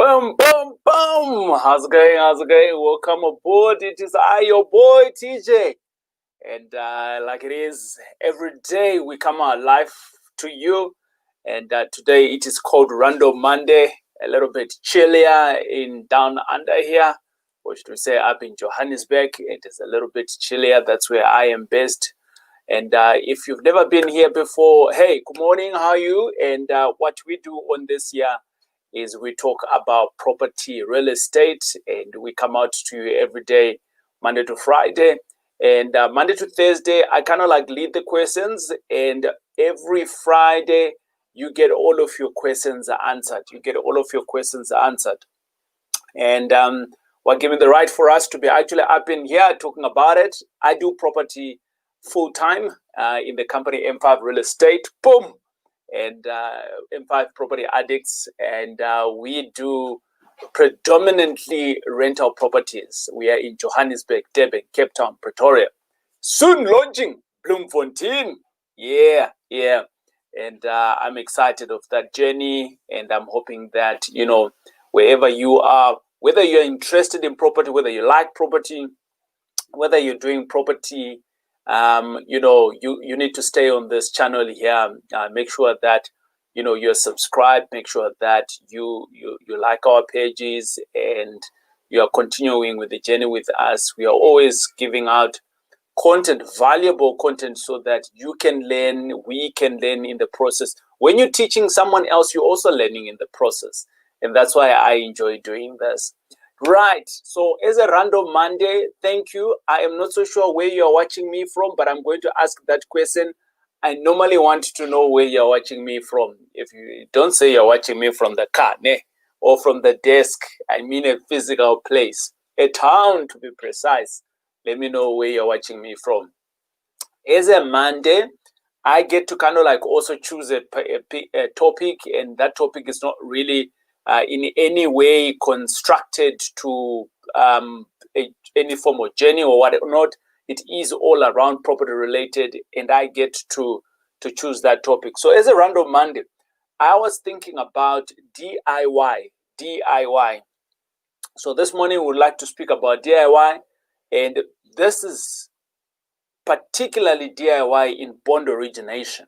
Boom, boom, boom. How's it going? How's it going? Welcome aboard. It is I, your boy, TJ. And like it is every day, we come out live to you. And today it is called Random Monday. A little bit chillier in down under here. Or should we say up in Johannesburg. It is a little bit chillier. That's where I am based. And if you've never been here before, hey, good morning. How are you? And what we do on this year is we talk about property, real estate, and we come out to you every day, Monday to Friday. And Monday to Thursday, I kind of like lead the questions. And every Friday, you get all of your questions answered. You get all of your questions answered. And we're given the right for us to be actually up in here talking about it. I do property full-time in the company M5 Real Estate. Boom! And M5 Property Addicts, and we do predominantly rental properties. We are in Johannesburg, Durban, Cape Town, Pretoria. Soon launching Bloemfontein. Yeah. And I'm excited of that journey, and I'm hoping that, you know, wherever you are, whether you're interested in property, whether you like property, whether you're doing property, you know, you need to stay on this channel here. Make sure that, you know, you're subscribed. Make sure that you like our pages and you are continuing with the journey with us. We are always giving out content, valuable content, so that you can learn, we can learn in the process. When you're teaching someone else, you're also learning in the process. And that's why I enjoy doing this. Right, so as a Random Monday, thank you. I am not so sure where you're watching me from, but I'm going to ask that question. I normally want to know where you're watching me from. If you don't say you're watching me from the car, or from the desk, I mean a physical place, a town to be precise. Let me know where you're watching me from. As a Monday, I get to kind of like also choose a topic, and that topic is not really in any way constructed to any form of journey or whatnot. It is all around property related, and I get to choose that topic. So as a Random Monday, I was thinking about DIY. So this morning we would like to speak about DIY, and this is particularly DIY in bond origination,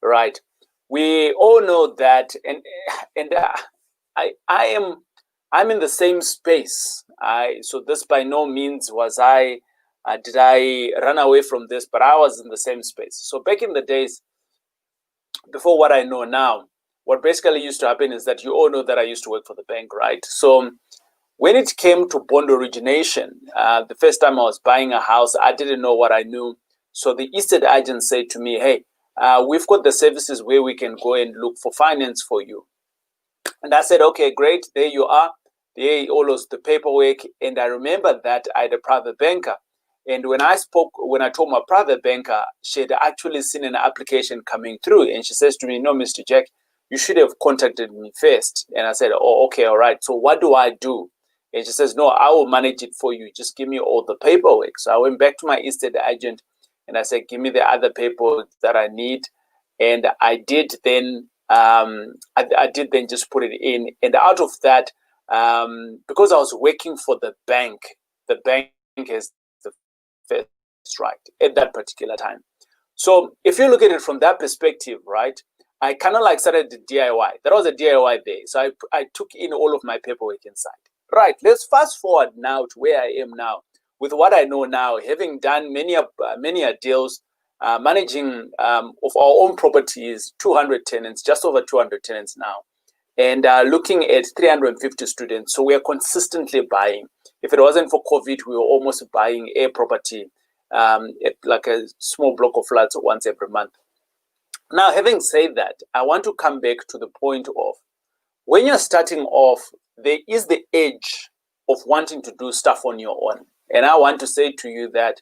right? We all know that, and I'm in the same space. So this by no means was did I run away from this, but I was in the same space. So back in the days, before what I know now, what basically used to happen is that you all know that I used to work for the bank, right? So when it came to bond origination, the first time I was buying a house, I didn't know what I knew. So the estate agent said to me, hey, we've got the services where we can go and look for finance for you. And I said, okay, great. There you are. There all of the paperwork. And I remember that I had a private banker. And when I told my private banker, she had actually seen an application coming through. And she says to me, no, Mr. Jack, you should have contacted me first. And I said, oh, okay, all right. So what do I do? And she says, no, I will manage it for you. Just give me all the paperwork. So I went back to my estate agent and I said, give me the other paperwork that I need. And I did then I did then just put it in, and out of that, because I was working for the bank has the first right at that particular time. So if you look at it from that perspective, right, I kind of like started the DIY. That was a DIY day. So I took in all of my paperwork inside. Right, let's fast forward now to where I am now with what I know now, having done many deals. Managing of our own properties, 200 tenants, just over 200 tenants now, and looking at 350 students. So we are consistently buying. If it wasn't for COVID, we were almost buying a property, like a small block of flats once every month. Now, having said that, I want to come back to the point of when you're starting off, there is the edge of wanting to do stuff on your own. And I want to say to you that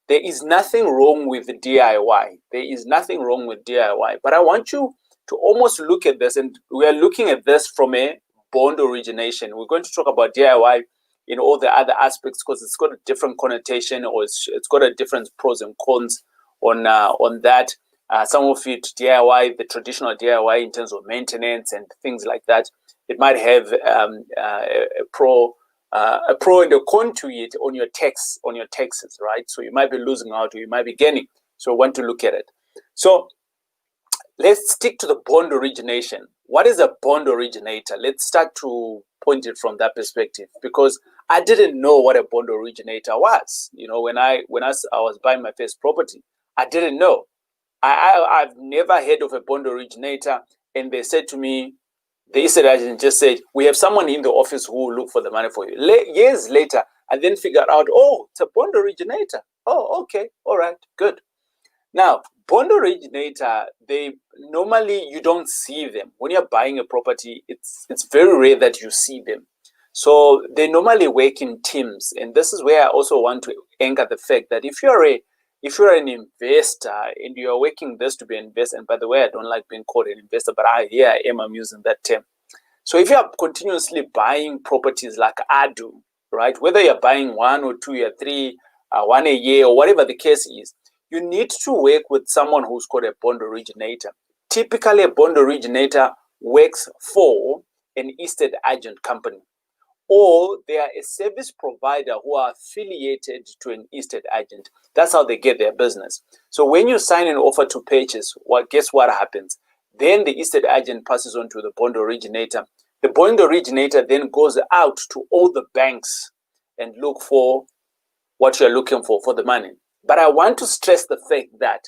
there is nothing wrong with DIY. There is nothing wrong with DIY. But I want you to almost look at this, and we are looking at this from a bond origination. We're going to talk about DIY in all the other aspects because it's got a different connotation, or it's got a different pros and cons on that. Some of it DIY, the traditional DIY in terms of maintenance and things like that. It might have a pro and a con to it on your taxes, right? So you might be losing out or you might be gaining. So I want to look at it. So let's stick to the bond origination. What is a bond originator? Let's start to point it from that perspective, because I didn't know what a bond originator was. You know, when I was buying my first property, I didn't know. I've never heard of a bond originator, and they said to me, the estate agent just said, we have someone in the office who will look for the money for you. Years later, I then figured out, oh, it's a bond originator. Oh, okay, all right, good. Now, bond originator, they normally, you don't see them. When you're buying a property, it's very rare that you see them. So they normally work in teams. And this is where I also want to anchor the fact that if you're an investor and you're working this to be an investor, and by the way, I don't like being called an investor, but I'm using that term. So if you're continuously buying properties like I do, right, whether you're buying 1 or 2 or 3, 1 a year, or whatever the case is, you need to work with someone who's called a bond originator. Typically, a bond originator works for an estate agent company, or they are a service provider who are affiliated to an estate agent. That's how they get their business. So when you sign an offer to purchase, guess what happens? Then the estate agent passes on to the bond originator. The bond originator then goes out to all the banks and look for what you're looking for the money. But I want to stress the fact that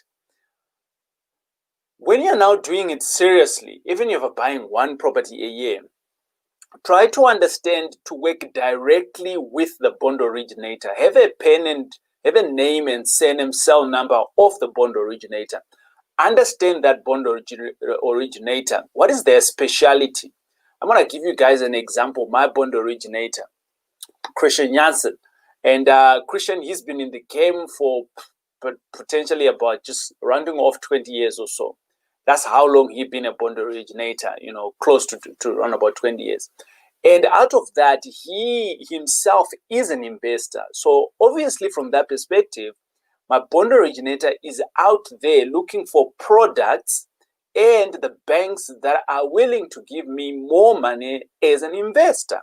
when you're now doing it seriously, even if you're buying 1 property a year, try to understand to work directly with the bond originator. Have a pen and have a name and surname, cell number of the bond originator. Understand that bond originator. What is their speciality? I'm going to give you guys an example. My bond originator, Christian Janssen. And Christian, he's been in the game for potentially about just rounding off 20 years or so. That's how long he's been a bond originator, you know, close to around about 20 years. And out of that, he himself is an investor. So obviously from that perspective, my bond originator is out there looking for products and the banks that are willing to give me more money as an investor,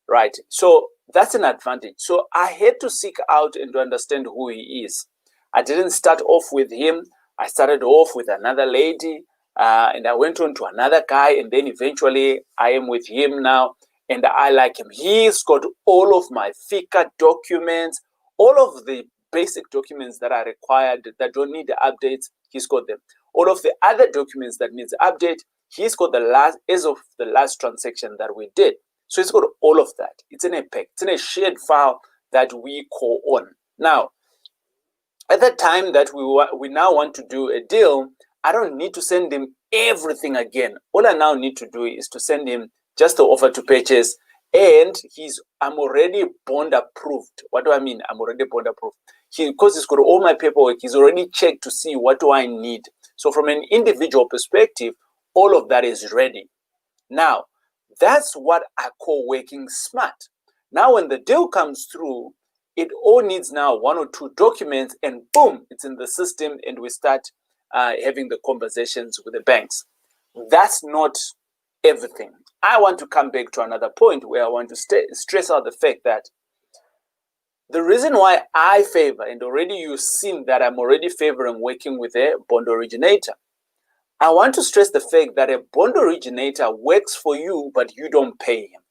right? So that's an advantage. So I had to seek out and to understand who he is. I didn't start off with him. I started off with another lady, and I went on to another guy, and then eventually I am with him now, and I like him. He's got all of my FICA documents, all of the basic documents that are required that don't need updates. He's got them. All of the other documents that needs update, he's got as of the last transaction that we did. So he's got all of that. It's in a pack. It's in a shared file that we call on. Now, at the time that we now want to do a deal, I don't need to send him everything again. All I now need to do is to send him just the offer to purchase, and I'm already bond approved. What do I mean? I'm already bond approved. Because he's got all my paperwork, he's already checked to see what do I need. So from an individual perspective, all of that is ready. Now, that's what I call working smart. Now, when the deal comes through, it all needs now 1 or 2 documents, and boom, it's in the system, and we start having the conversations with the banks. That's not everything. I want to come back to another point where I want to stress out the fact that the reason why I favor, and already you've seen that I'm already favoring working with a bond originator. I want to stress the fact that a bond originator works for you, but you don't pay him.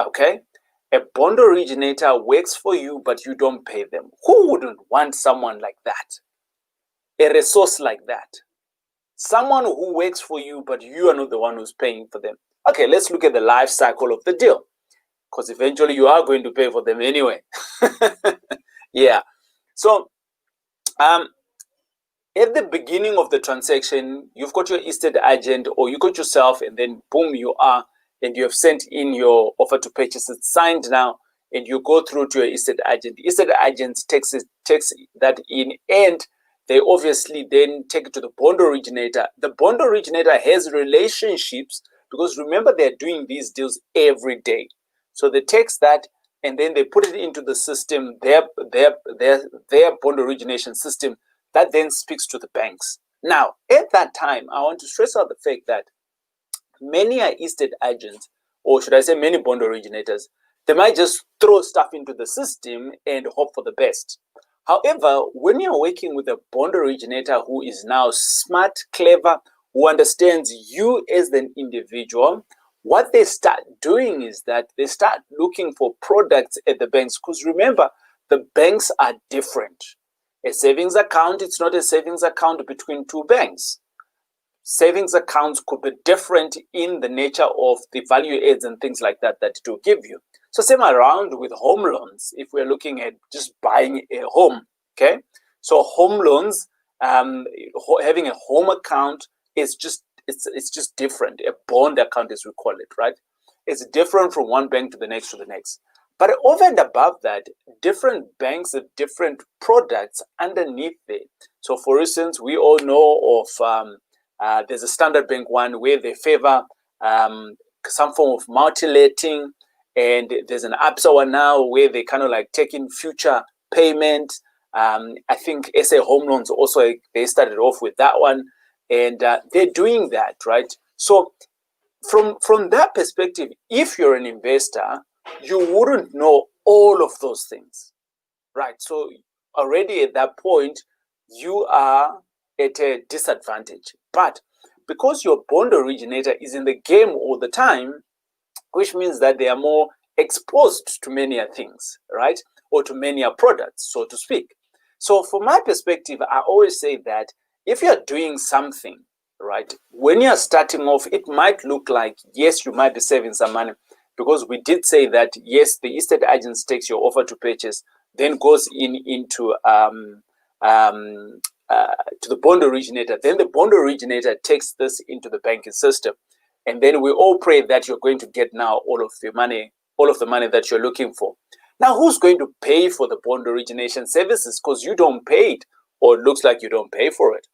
Okay? A bond originator works for you, but you don't pay them. Who wouldn't want someone like that? A resource like that? Someone who works for you, but you are not the one who's paying for them. Okay, let's look at the life cycle of the deal, because eventually you are going to pay for them anyway. Yeah. So, at the beginning of the transaction, you've got your estate agent, or you got yourself, and then boom, you are, and you have sent in your offer to purchase. It's signed now, and you go through to your estate agent. The estate agent takes that in, and they obviously then take it to the bond originator. The bond originator has relationships, because remember, they're doing these deals every day. So they take that and then they put it into the system, their bond origination system, that then speaks to the banks. Now, at that time, I want to stress out the fact that many are estate agents, or should I say many bond originators, they might just throw stuff into the system and hope for the best. However, when you're working with a bond originator who is now smart, clever, who understands you as an individual, what they start doing is that they start looking for products at the banks. Because remember, the banks are different. A savings account, it's not a savings account between two banks. Savings accounts could be different in the nature of the value adds and things like that that it will give you. So same around with home loans, if we're looking at just buying a home, okay? So home loans, having a home account is just, it's just different. A bond account, as we call it, right? It's different from one bank to the next to the next. But over and above that, different banks have different products underneath it. So for instance, we all know of there's a Standard Bank one where they favor some form of multi-letting, and there's an ABSA one now where they kind of like taking future payment. I think SA Home Loans also, they started off with that one, and they're doing that, right? So from that perspective, if you're an investor, you wouldn't know all of those things, right? So already at that point, you are at a disadvantage. But because your bond originator is in the game all the time, which means that they are more exposed to many things, right? Or to many products, so to speak. So from my perspective, I always say that if you're doing something, right, when you're starting off, it might look like, yes, you might be saving some money, because we did say that, yes, the estate agent takes your offer to purchase, then goes into to the bond originator. Then the bond originator takes this into the banking system. And then we all pray that you're going to get now all of the money that you're looking for. Now, who's going to pay for the bond origination services? Because you don't pay it, or it looks like you don't pay for it.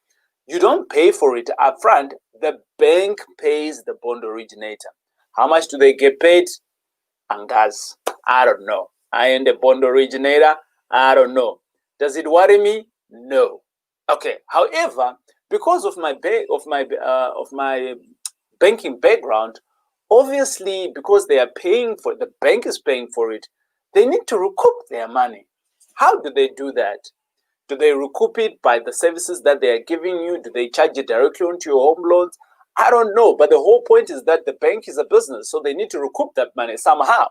You don't pay for it up front. The bank pays the bond originator. How much do they get paid? Angas, I don't know. I am the bond originator. I don't know. Does it worry me? No. Okay. However, because of my banking background, obviously, because they are paying for it, the bank is paying for it, they need to recoup their money. How do they do that? Do they recoup it by the services that they are giving you? Do they charge it directly onto your home loans? I don't know. But the whole point is that the bank is a business, so they need to recoup that money somehow.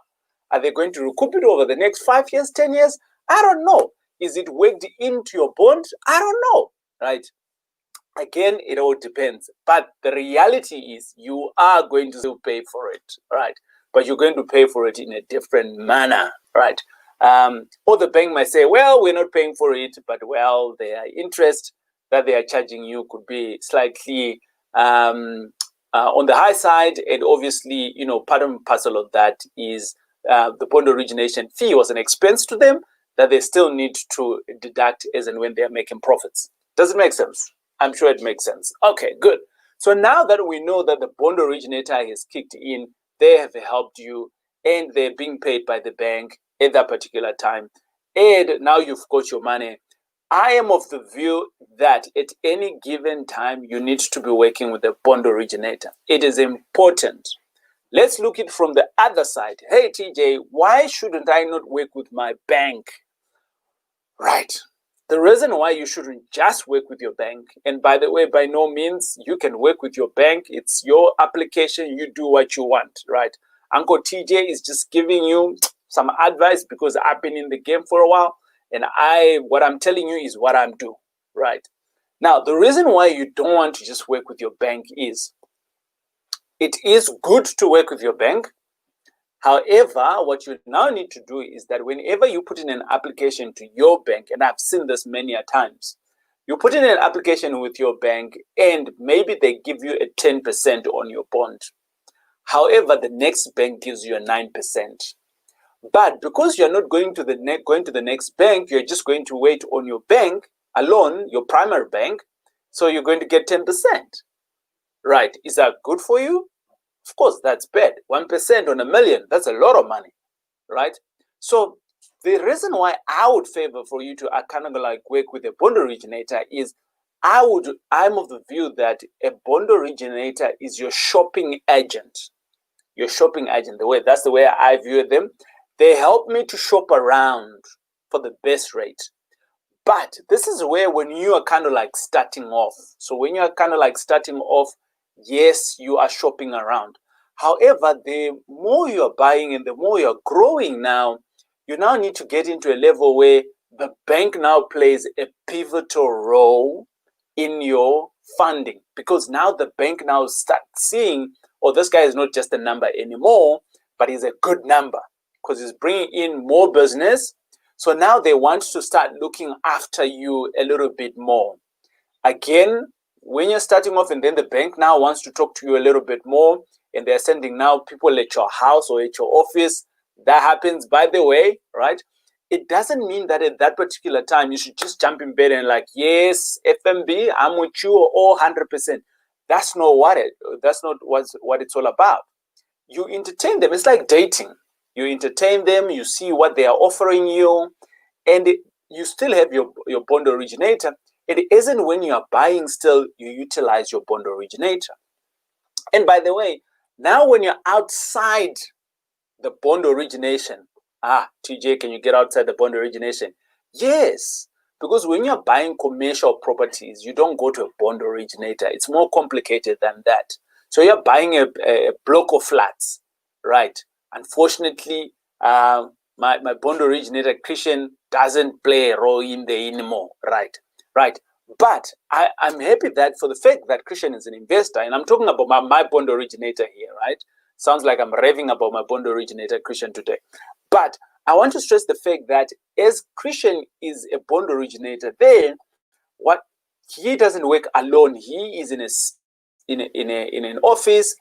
Are they going to recoup it over the next 5 years, 10 years? I don't know. Is it worked into your bond? I don't know, right? Again, it all depends. But the reality is you are going to still pay for it, right? But you're going to pay for it in a different manner, right? Or the bank might say, well, we're not paying for it, but well, their interest that they are charging you could be slightly on the high side. And obviously, you know, part and parcel of that is the bond origination fee was an expense to them that they still need to deduct as and when they are making profits. Does it make sense? I'm sure it makes sense. Okay, good. So now that we know that the bond originator has kicked in, they have helped you, and they're being paid by the bank at that particular time, and now you've got your money, I am of the view that at any given time, you need to be working with a bond originator. It is important. Let's look at it from the other side. Hey, TJ, why shouldn't I not work with my bank? Right. The reason why you shouldn't just work with your bank, and by the way, by no means, you can work with your bank. It's your application. You do what you want, right? Uncle TJ is just giving you some advice because I've been in the game for a while, and what I'm telling you is what I'm doing, right? Now, the reason why you don't want to just work with your bank is it is good to work with your bank. However, what you now need to do is that whenever you put in an application to your bank, and I've seen this many a times, you put in an application with your bank and maybe they give you a 10% on your bond. However, the next bank gives you a 9%. But because you're not going to the next bank, you're just going to wait on your bank alone, your primary bank, so you're going to get 10%. Right? Is that good for you? Of course, that's bad. 1% on a million, that's a lot of money, right? So the reason why I would favor for you to kind of like work with a bond originator is I'm of the view that a bond originator is your shopping agent. Your shopping agent, that's the way I view them. They help me to shop around for the best rate. But this is where when you are kind of like starting off. So when you are kind of like starting off, yes, you are shopping around. However, the more you are buying and the more you're growing now, you now need to get into a level where the bank now plays a pivotal role in your funding, because now the bank now starts seeing, oh, this guy is not just a number anymore, but he's a good number because he's bringing in more business. So now they want to start looking after you a little bit more. Again, when you're starting off and then the bank now wants to talk to you a little bit more, and they're sending now people at your house or at your office, that happens, by the way, right? It doesn't mean that at that particular time you should just jump in bed and like, yes, FMB, I'm with you all 100%. That's not what it's all about. You entertain them. It's like dating. You entertain them, you see what they are offering you, and you still have your bond originator. It isn't when you are buying still you utilize your bond originator. And by the way, now when you're outside the bond origination, TJ, can you get outside the bond origination? Yes, because when you're buying commercial properties, you don't go to a bond originator. It's more complicated than that. So you're buying a block of flats, right? Unfortunately, my bond originator, Christian, doesn't play a role in there anymore, right? But I'm happy that for the fact that Christian is an investor, and I'm talking about my bond originator here, right? Sounds like I'm raving about my bond originator, Christian, today. But I want to stress the fact that as Christian is a bond originator, then what he doesn't work alone. He is in an office,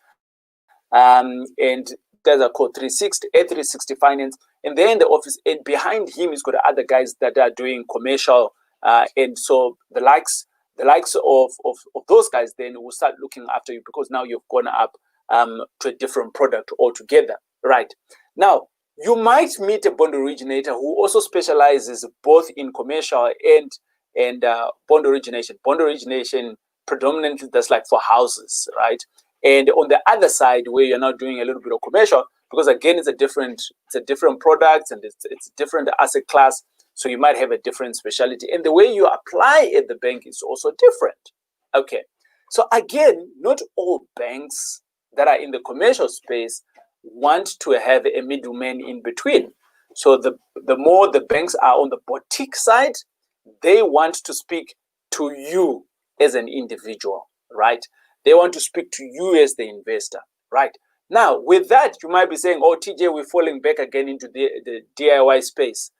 and guys are called 360, A360 Finance, and they're in the office, and behind him he's got other guys that are doing commercial, and so the likes of those guys then will start looking after you, because now you've gone up to a different product altogether, right? Now, you might meet a bond originator who also specializes both in commercial and bond origination. Bond origination predominantly that's like for houses, right? And on the other side, where you're now doing a little bit of commercial, because again, it's a different product and it's a different asset class. So you might have a different specialty, and the way you apply at the bank is also different. Okay, so again, not all banks that are in the commercial space want to have a middleman in between. So the more the banks are on the boutique side, they want to speak to you as an individual, right? They want to speak to you as the investor, right? Now, with that, you might be saying, oh, TJ, we're falling back again into the DIY space.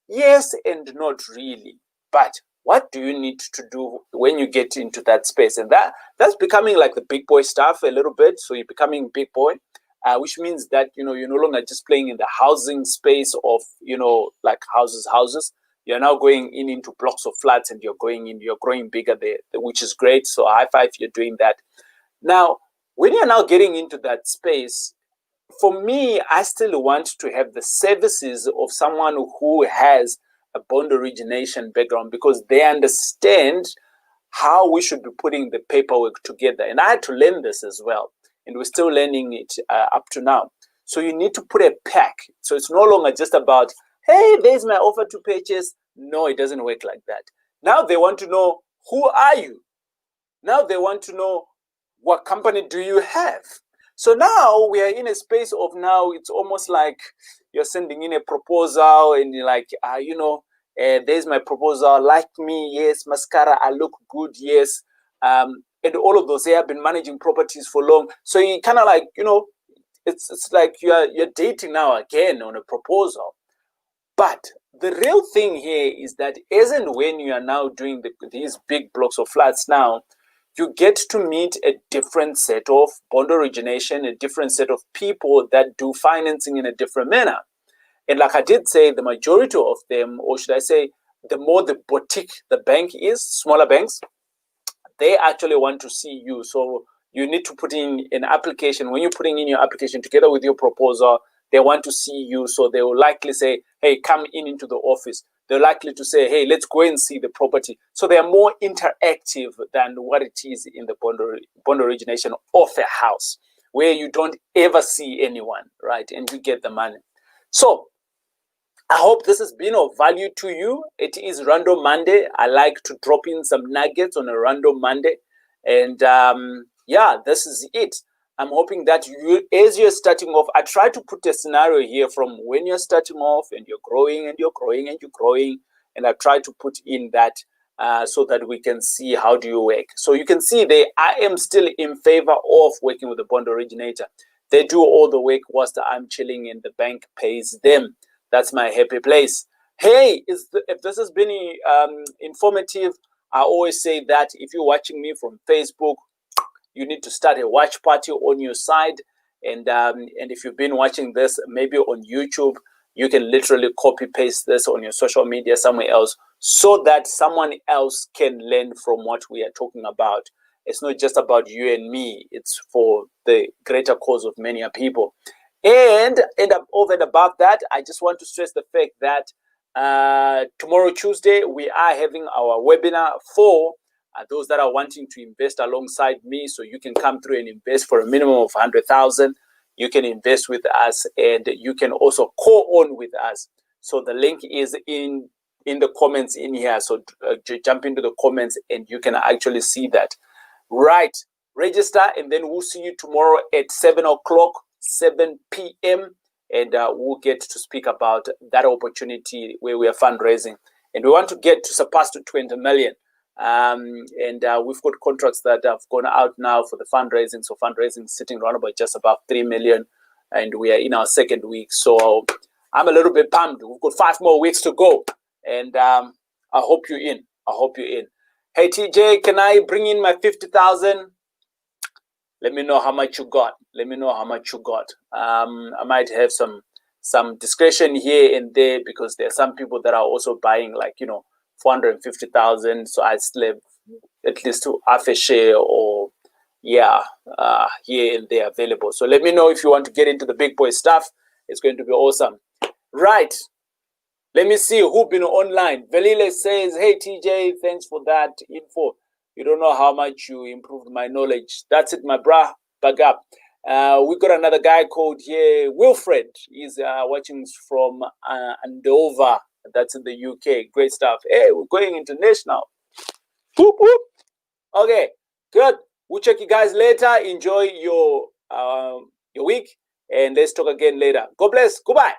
Yes and not really. But what do you need to do when you get into that space? And that's becoming like the big boy stuff a little bit. So you're becoming big boy, which means that, you're no longer just playing in the housing space of, like houses. You're now going into blocks of flats, and you're growing bigger there, which is great. So high five, you're doing that. Now, when you're now getting into that space, for me, I still want to have the services of someone who has a bond origination background, because they understand how we should be putting the paperwork together. And I had to learn this as well, and we're still learning it up to now. So you need to put a pack. So it's no longer just about, hey, there's my offer to purchase. No, it doesn't work like that. Now they want to know, who are you? Now they want to know, what company do you have? So now we are in a space of, now it's almost like you're sending in a proposal, and you're like, there's my proposal. Like me, yes. Mascara, I look good, yes. And all of those. They have been managing properties for long. So you kind of like, it's like you're dating now again on a proposal. But the real thing here is that as and when you are now doing these big blocks of flats now, you get to meet a different set of bond origination, a different set of people that do financing in a different manner. And like I did say, the majority of them, or should I say, the more the boutique the bank is, smaller banks, they actually want to see you. So you need to put in an application. When you're putting in your application together with your proposal, they want to see you. So they will likely say, hey, come into the office. they're likely to say, hey, let's go and see the property. So they are more interactive than what it is in the bond origination of a house, where you don't ever see anyone, right? And you get the money. So I hope this has been of value to you. It is Random Monday. I like to drop in some nuggets on a Random Monday. And yeah, this is it. I'm hoping that you, as you're starting off, I try to put a scenario here from when you're starting off and you're growing and you're growing and you're growing. And I try to put in that so that we can see how do you work. So you can see there, I am still in favor of working with the bond originator. They do all the work whilst I'm chilling and the bank pays them. That's my happy place. Hey, if this has been informative, I always say that if you're watching me from Facebook, you need to start a watch party on your side. And if you've been watching this maybe on YouTube, you can literally copy paste this on your social media somewhere else so that someone else can learn from what we are talking about. It's not just about you and me. It's for the greater cause of many people. And over and above that, I just want to stress the fact that tomorrow, Tuesday, we are having our webinar for those that are wanting to invest alongside me. So you can come through and invest for a minimum of 100,000. You can invest with us and you can also co-own with us. So the link is in the comments in here. So jump into the comments and you can actually see that. Right. Register and then we'll see you tomorrow at 7 o'clock. 7 p.m. and we'll get to speak about that opportunity where we are fundraising, and we want to get to surpass to 20 million. We've got contracts that have gone out now for the fundraising. So fundraising is sitting around about just about 3 million, and we are in our second week. So I'm a little bit pumped. We've got 5 more weeks to go, and I hope you're in. I hope you're in. Hey TJ, can I bring in my 50,000? Let me know how much you got. Let me know how much you got. I might have some discretion here and there because there are some people that are also buying 450,000. So I still have at least half a share or here and there available. So let me know if you want to get into the big boy stuff. It's going to be awesome. Right. Let me see who's been online. Velile says, hey TJ, thanks for that info. You don't know how much you improved my knowledge. That's it, my brah. Back up. We got another guy called here, Wilfred. He's watching from Andover. That's in the UK. Great stuff. Hey, we're going international. Whoop, whoop. Okay, good. We'll check you guys later. Enjoy your week. And let's talk again later. God bless. Goodbye.